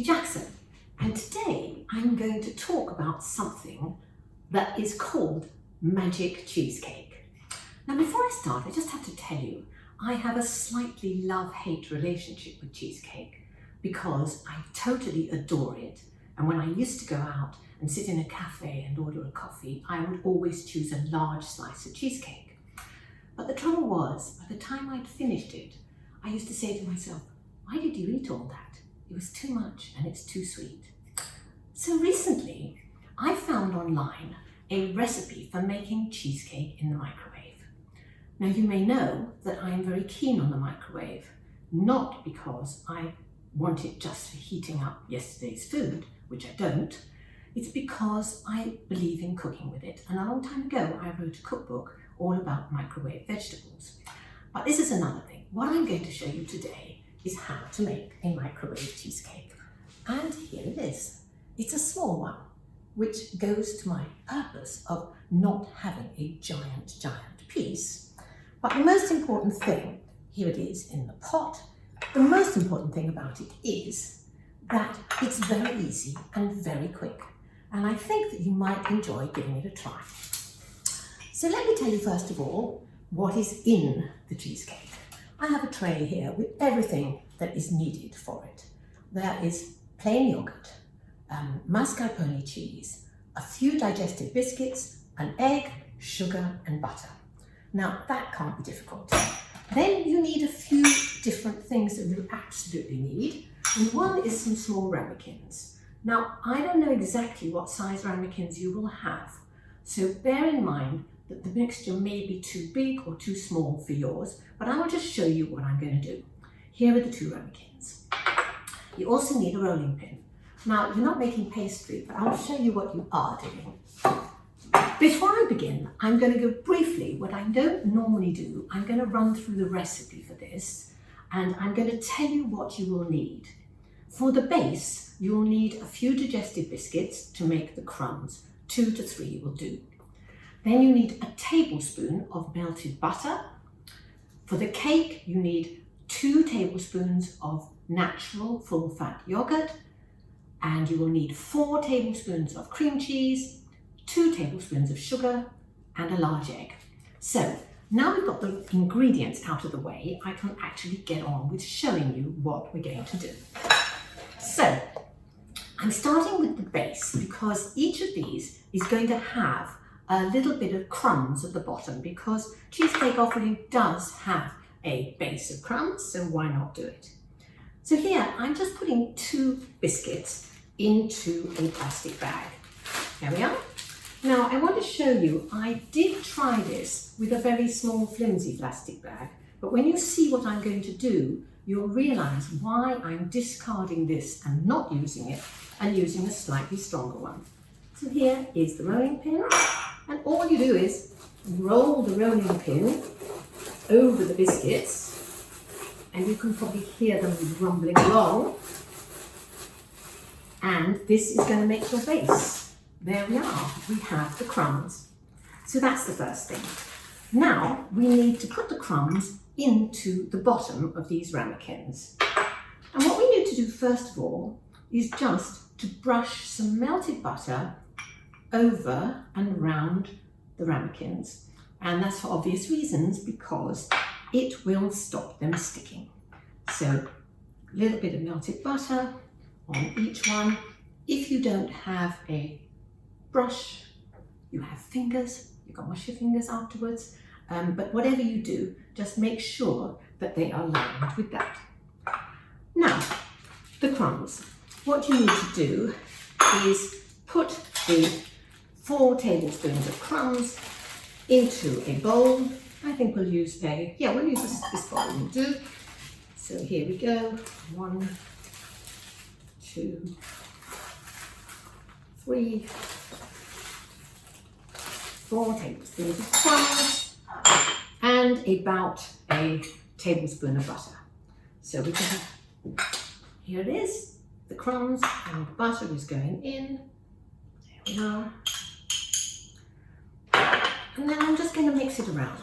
Jackson, and today I'm going to talk about something that is called magic cheesecake. Now before I start, I just have to tell you, I have a slightly love-hate relationship with cheesecake because I totally adore it, and when I used to go out and sit in a cafe and order a coffee, I would always choose a large slice of cheesecake. But the trouble was, by the time I'd finished it, I used to say to myself, why did you eat all that? It was too much and it's too sweet. So recently, I found online a recipe for making cheesecake in the microwave. Now you may know that I am very keen on the microwave, not because I want it just for heating up yesterday's food, which I don't. It's because I believe in cooking with it, and a long time ago I wrote a cookbook all about microwave vegetables. But this is another thing. What I'm going to show you today is how to make a microwave cheesecake. And here it is. It's a small one, which goes to my purpose of not having a giant piece. But the most important thing, here it is in the pot. The most important thing about it is that it's very easy and very quick. And I think that you might enjoy giving it a try. So let me tell you first of all what is in the cheesecake. I have a tray here with everything that is needed for it. There is plain yogurt, mascarpone cheese, a few digestive biscuits, an egg, sugar and butter. Now that can't be difficult. Then you need a few different things that you absolutely need. And one is some small ramekins. Now I don't know exactly what size ramekins you will have, so bear in mind that the mixture may be too big or too small for yours, but I will just show you what I'm going to do. Here are the 2 ramekins. You also need a rolling pin. Now, you're not making pastry, but I'll show you what you are doing. Before I begin, I'm going to go briefly, what I don't normally do, I'm going to run through the recipe for this, and I'm going to tell you what you will need. For the base, you'll need a few digestive biscuits to make the crumbs. 2 to 3 will do. Then you need a tablespoon of melted butter. For the cake, you need 2 tablespoons of natural full-fat yogurt, and you will need 4 tablespoons of cream cheese, 2 tablespoons of sugar, and a large egg. So now we've got the ingredients out of the way, I can actually get on with showing you what we're going to do. So I'm starting with the base because each of these is going to have a little bit of crumbs at the bottom, because cheesecake often does have a base of crumbs, so why not do it? So here I'm just putting 2 biscuits into a plastic bag. There we are. Now I want to show you, I did try this with a very small flimsy plastic bag, but when you see what I'm going to do, you'll realise why I'm discarding this and not using it and using a slightly stronger one. So here is the rolling pin. And all you do is roll the rolling pin over the biscuits, and you can probably hear them rumbling along. And this is going to make your base. There we are, we have the crumbs. So that's the first thing. Now we need to put the crumbs into the bottom of these ramekins. And what we need to do first of all is just to brush some melted butter over and around the ramekins, and that's for obvious reasons, because it will stop them sticking. So a little bit of melted butter on each one. If you don't have a brush, you have fingers, you can wash your fingers afterwards, but whatever you do, just make sure that they are lined with that. Now, the crumbs. What you need to do is put the 4 tablespoons of crumbs into a bowl. I think we'll use this bowl will do. So here we go. 1, 2, 3, 4 tablespoons of crumbs and about a tablespoon of butter. So we can have, here it is, the crumbs and the butter is going in. There we are. And then I'm just going to mix it around.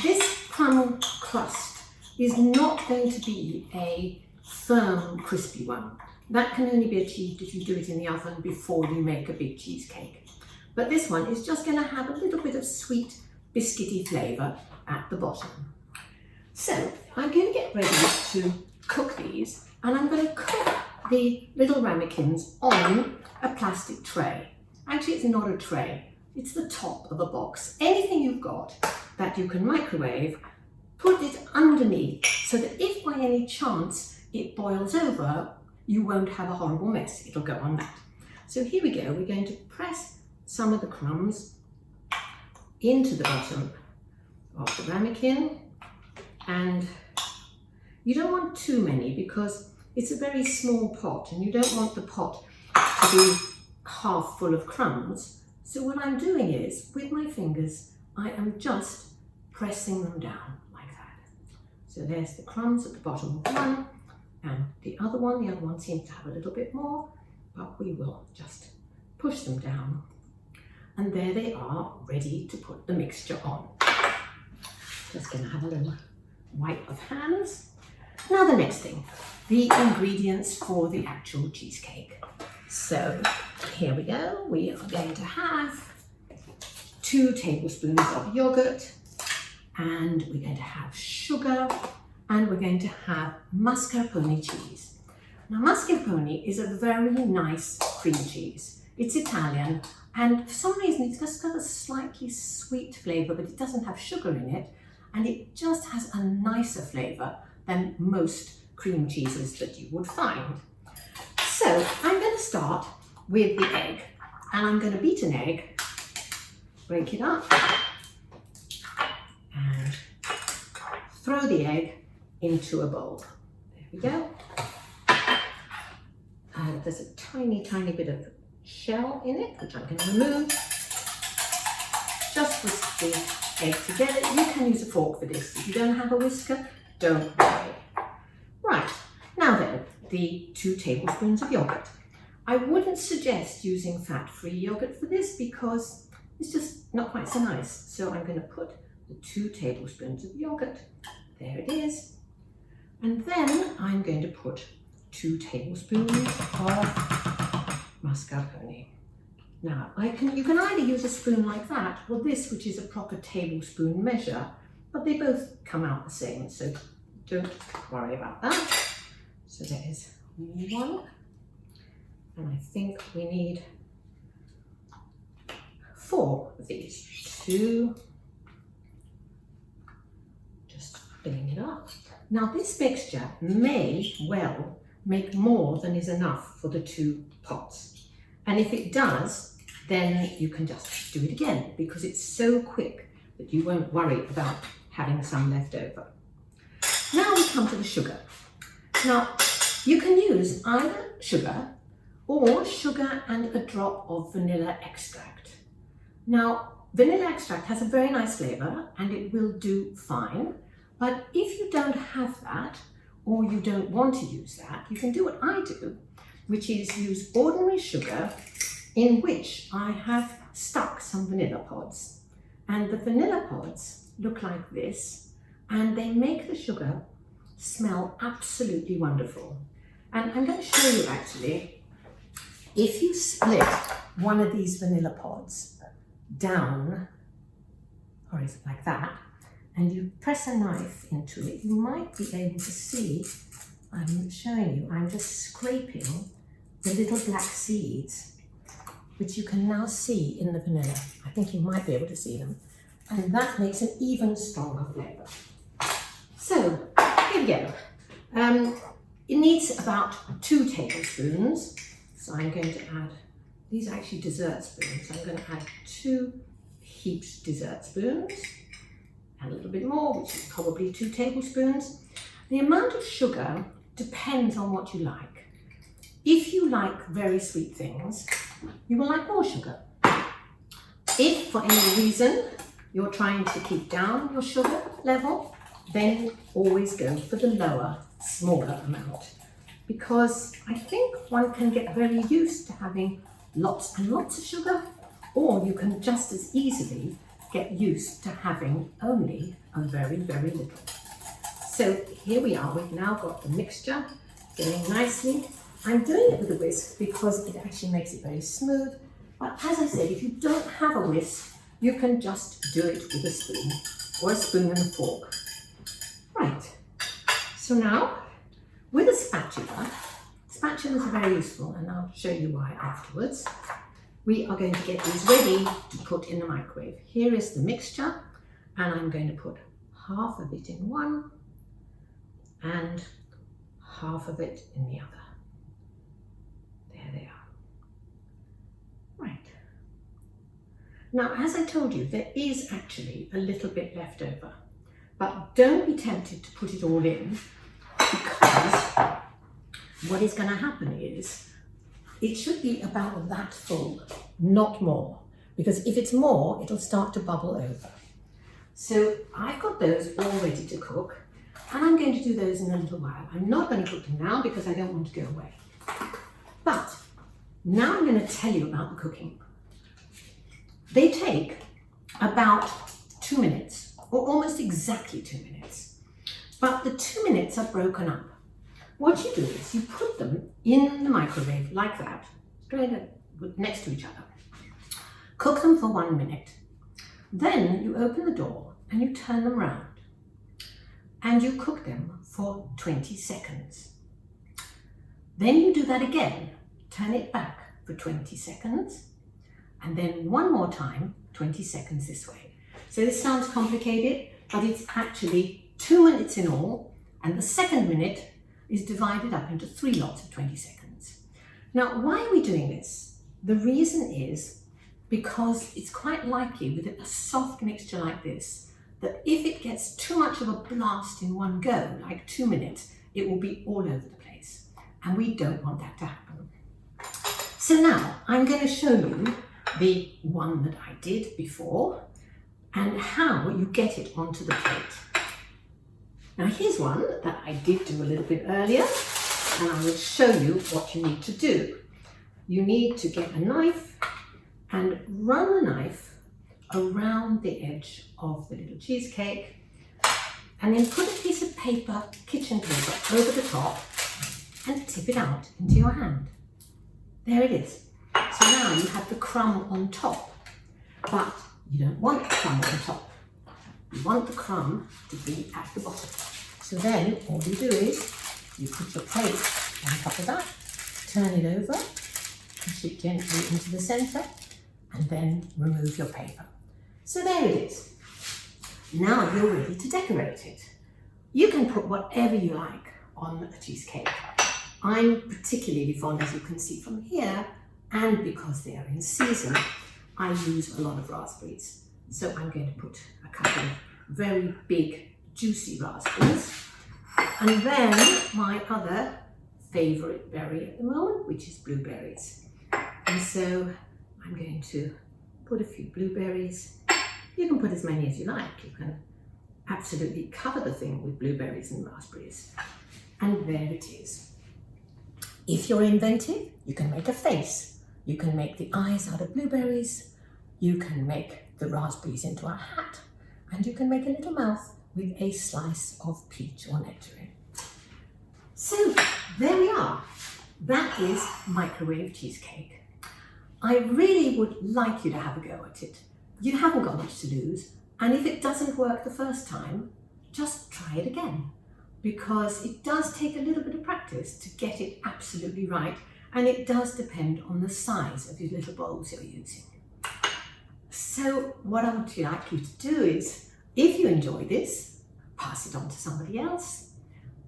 This crumb crust is not going to be a firm, crispy one. That can only be achieved if you do it in the oven before you make a big cheesecake. But this one is just going to have a little bit of sweet biscuity flavour at the bottom. So I'm going to get ready to cook these, and I'm going to cook the little ramekins on a plastic tray. Actually, it's not a tray, it's the top of a box. Anything you've got that you can microwave, put it underneath so that if by any chance it boils over, you won't have a horrible mess. It'll go on that. So here we go. We're going to press some of the crumbs into the bottom of the ramekin, and you don't want too many because it's a very small pot and you don't want the pot to be half full of crumbs. So what I'm doing is, with my fingers, I am just pressing them down like that. So there's the crumbs at the bottom of one, and the other one seems to have a little bit more, but we will just push them down. And there they are, ready to put the mixture on. Just going to have a little wipe of hands. Now the next thing, the ingredients for the actual cheesecake. So here we go. We are going to have 2 tablespoons of yogurt, and we're going to have sugar, and we're going to have mascarpone cheese. Now mascarpone is a very nice cream cheese. It's Italian, and for some reason it's just got a slightly sweet flavour, but it doesn't have sugar in it, and it just has a nicer flavour than most cream cheeses that you would find. So I'm going to start with the egg, and I'm going to beat an egg, break it up, and throw the egg into a bowl. There we go. There's a tiny bit of shell in it, which I'm going to remove. Just whisk the egg together. You can use a fork for this. If you don't have a whisker, don't worry. Right, now then, the 2 tablespoons of yogurt. I wouldn't suggest using fat-free yogurt for this because it's just not quite so nice. So I'm going to put the 2 tablespoons of yogurt. There it is. And then I'm going to put 2 tablespoons of mascarpone. Now, you can either use a spoon like that or this, which is a proper tablespoon measure, but they both come out the same, so don't worry about that. So there's 1, and I think we need 4 of these. 2, just filling it up. Now this mixture may well make more than is enough for the 2 pots. And if it does, then you can just do it again because it's so quick that you won't worry about having some left over. Now we come to the sugar. Now you can use either sugar or sugar and a drop of vanilla extract. Now vanilla extract has a very nice flavour and it will do fine, but if you don't have that or you don't want to use that, you can do what I do, which is use ordinary sugar in which I have stuck some vanilla pods. And the vanilla pods look like this, and they make the sugar smell absolutely wonderful. And I'm going to show you actually, if you split one of these vanilla pods down, or is it like that, and you press a knife into it, you might be able to see, I'm showing you, I'm just scraping the little black seeds, which you can now see in the vanilla. I think you might be able to see them. And that makes an even stronger flavour. So, here we go. It needs about 2 tablespoons. So I'm going to add, these are actually dessert spoons. I'm going to add 2 heaped dessert spoons. And a little bit more, which is probably 2 tablespoons. The amount of sugar depends on what you like. If you like very sweet things, you will like more sugar. If for any reason you're trying to keep down your sugar level, then always go for the lower, smaller amount. Because I think one can get very used to having lots and lots of sugar, or you can just as easily get used to having only a very, very little. So here we are, we've now got the mixture going nicely I'm doing it with a whisk because it actually makes it very smooth. But as I said, if you don't have a whisk, you can just do it with a spoon or a spoon and a fork. Right, so now with a spatula, spatulas are very useful and I'll show you why afterwards. We are going to get these ready to put in the microwave. Here is the mixture and I'm going to put half of it in one and half of it in the other. There they are. Right. Now, as I told you, there is actually a little bit left over, but don't be tempted to put it all in because what is going to happen is it should be about that full, not more, because if it's more, it'll start to bubble over. So I've got those all ready to cook and I'm going to do those in a little while. I'm not going to cook them now because I don't want to go away. But now I'm going to tell you about the cooking. They take about 2 minutes, or almost exactly 2 minutes. But the 2 minutes are broken up. What you do is you put them in the microwave like that, straight next to each other. Cook them for 1 minute. Then you open the door and you turn them round. And you cook them for 20 seconds. Then you do that again. Turn it back for 20 seconds. And then one more time, 20 seconds this way. So this sounds complicated, but it's actually 2 minutes in all, and the second minute is divided up into 3 lots of 20 seconds. Now, why are we doing this? The reason is because it's quite likely with a soft mixture like this, that if it gets too much of a blast in one go, like 2 minutes, it will be all over the place. And we don't want that to happen. So now I'm going to show you the one that I did before and how you get it onto the plate. Now here's one that I did do a little bit earlier and I will show you what you need to do. You need to get a knife and run the knife around the edge of the little cheesecake and then put a piece of paper, kitchen paper, over the top and tip it out into your hand. There it is. So now you have the crumb on top, but you don't want the crumb on top. You want the crumb to be at the bottom. So then all you do is you put your plate on top of that, turn it over, push it gently into the centre, and then remove your paper. So there it is. Now you're ready to decorate it. You can put whatever you like on a cheesecake. I'm particularly fond, as you can see from here, and because they are in season, I use a lot of raspberries. So I'm going to put a couple of very big, juicy raspberries. And then my other favourite berry at the moment, which is blueberries. And so I'm going to put a few blueberries. You can put as many as you like. You can absolutely cover the thing with blueberries and raspberries. And there it is. If you're inventive, you can make a face. You can make the eyes out of blueberries. You can make the raspberries into a hat. And you can make a little mouth with a slice of peach or nectarine. So there we are. That is microwave cheesecake. I really would like you to have a go at it. You haven't got much to lose. And if it doesn't work the first time, just try it again. Because it does take a little bit of practice to get it absolutely right. And it does depend on the size of your little bowls you're using. So what I would like you to do is, if you enjoy this, pass it on to somebody else.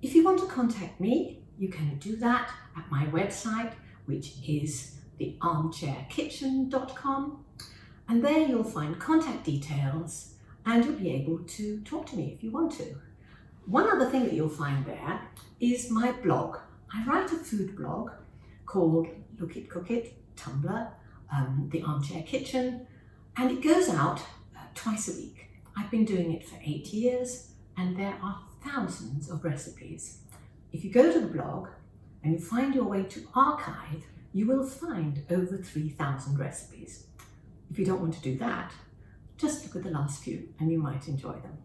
If you want to contact me, you can do that at my website, which is thearmchairkitchen.com. And there you'll find contact details and you'll be able to talk to me if you want to. One other thing that you'll find there is my blog. I write a food blog called Look It, Cook It, Tumblr, The Armchair Kitchen, and it goes out twice a week. I've been doing it for 8 years and there are thousands of recipes. If you go to the blog and you find your way to archive, you will find over 3,000 recipes. If you don't want to do that, just look at the last few and you might enjoy them.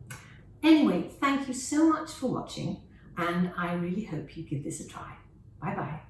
Anyway, thank you so much for watching and I really hope you give this a try. Bye bye.